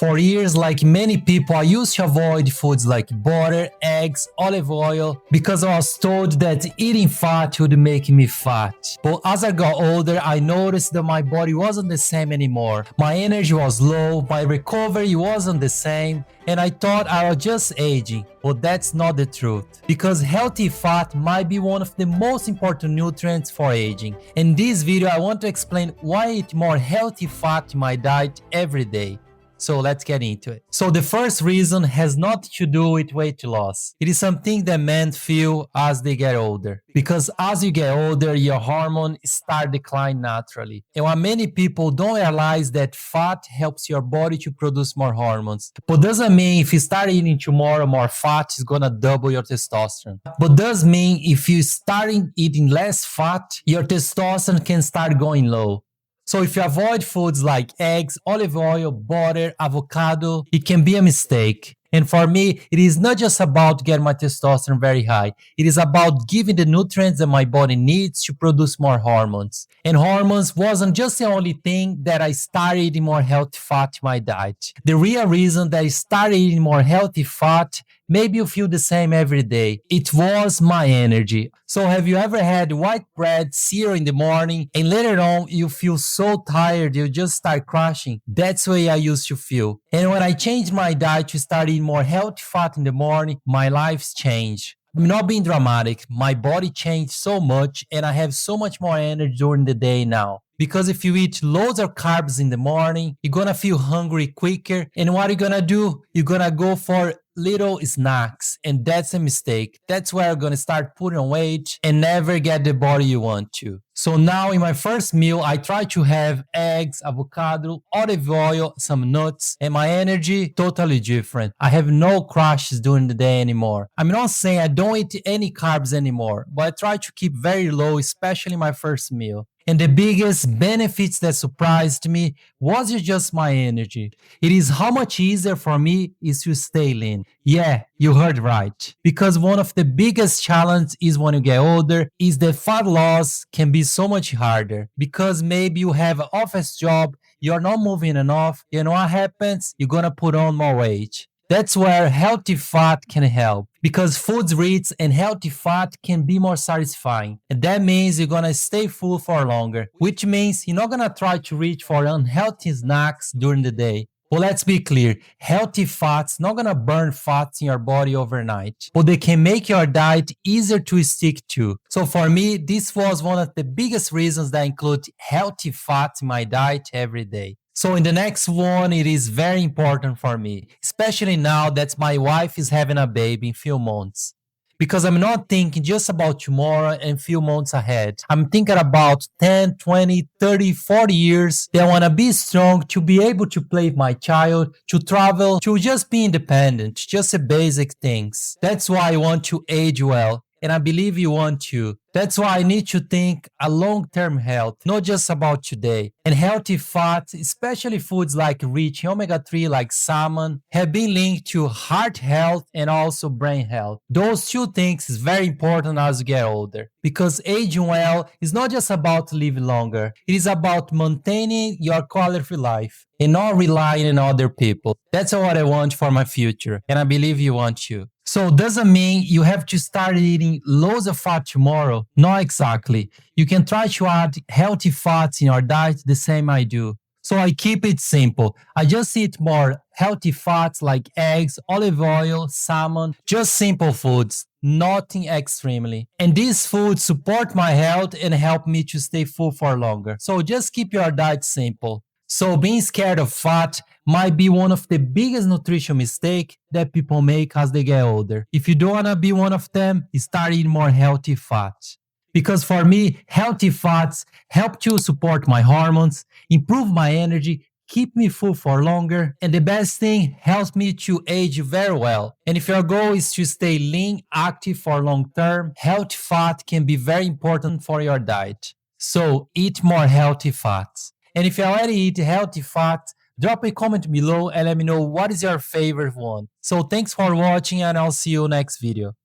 For years, like many people, I used to avoid foods like butter, eggs, olive oil because I was told that eating fat would make me fat. But as I got older, I noticed that my body wasn't the same anymore. My energy was low, my recovery wasn't the same, and I thought I was just aging. But that's not the truth, because healthy fat might be one of the most important nutrients for aging. In this video, I want to explain why I eat more healthy fat in my diet every day. So let's get into it. So the first reason has nothing to do with weight loss. It is something that men feel as they get older. Because as you get older, your hormones start decline naturally. And what many people don't realize that fat helps your body to produce more hormones. But doesn't mean if you start eating tomorrow more fat, it's gonna double your testosterone. But does mean if you start eating less fat, your testosterone can start going low. So if you avoid foods like eggs, olive oil, butter, avocado, it can be a mistake. And for me, it is not just about getting my testosterone very high. It is about giving the nutrients that my body needs to produce more hormones. And hormones wasn't just the only thing that I started eating more healthy fat in my diet. The real reason that I started eating more healthy fat, maybe you feel the same every day, it was my energy. So have you ever had white bread, cereal in the morning, and later on you feel so tired you just start crashing? That's the way I used to feel. And when I changed my diet to start eating more healthy fat in the morning, my life's changed. I'm not being dramatic, my body changed so much and I have so much more energy during the day now. Because if you eat loads of carbs in the morning, you're gonna feel hungry quicker. And what you're gonna do? You're gonna go for little snacks. And that's a mistake. That's where you're gonna start putting on weight and never get the body you want to. So now in my first meal, I try to have eggs, avocado, olive oil, some nuts, and my energy totally different. I have no crashes during the day anymore. I'm not saying I don't eat any carbs anymore, but I try to keep very low, especially my first meal. And the biggest benefits that surprised me wasn't just my energy. It is how much easier for me is to stay lean. Yeah, you heard right. Because one of the biggest challenges is when you get older is that fat loss can be so much harder. Because maybe you have an office job, you're not moving enough, and what happens? You're gonna put on more weight. That's where healthy fat can help, because foods rich and healthy fat can be more satisfying. And that means you're gonna stay full for longer, which means you're not gonna try to reach for unhealthy snacks during the day. But let's be clear, healthy fats not gonna burn fats in your body overnight, but they can make your diet easier to stick to. So for me, this was one of the biggest reasons that I include healthy fats in my diet every day. So in the next one, it is very important for me, especially now that my wife is having a baby in few months. Because I'm not thinking just about tomorrow and few months ahead. I'm thinking about 10, 20, 30, 40 years that I want to be strong to be able to play with my child, to travel, to just be independent, just the basic things. That's why I want to age well. And I believe you want to. That's why I need to think a long-term health, not just about today. And healthy fats, especially foods like rich in omega-3 like salmon, have been linked to heart health and also brain health. Those two things is very important as you get older. Because aging well is not just about living longer. It is about maintaining your quality of life and not relying on other people. That's what I want for my future. And I believe you want to. So doesn't mean you have to start eating loads of fat tomorrow. Not exactly. You can try to add healthy fats in your diet the same I do. So I keep it simple. I just eat more healthy fats like eggs, olive oil, salmon, just simple foods, nothing extremely. And these foods support my health and help me to stay full for longer. So just keep your diet simple. So being scared of fat might be one of the biggest nutrition mistakes that people make as they get older. If you don't want to be one of them, start eating more healthy fats. Because for me, healthy fats help to support my hormones, improve my energy, keep me full for longer, and the best thing, helps me to age very well. And if your goal is to stay lean, active for long term, healthy fat can be very important for your diet. So eat more healthy fats. And if you already eat healthy fat, drop a comment below and let me know what is your favorite one. So thanks for watching and I'll see you next video.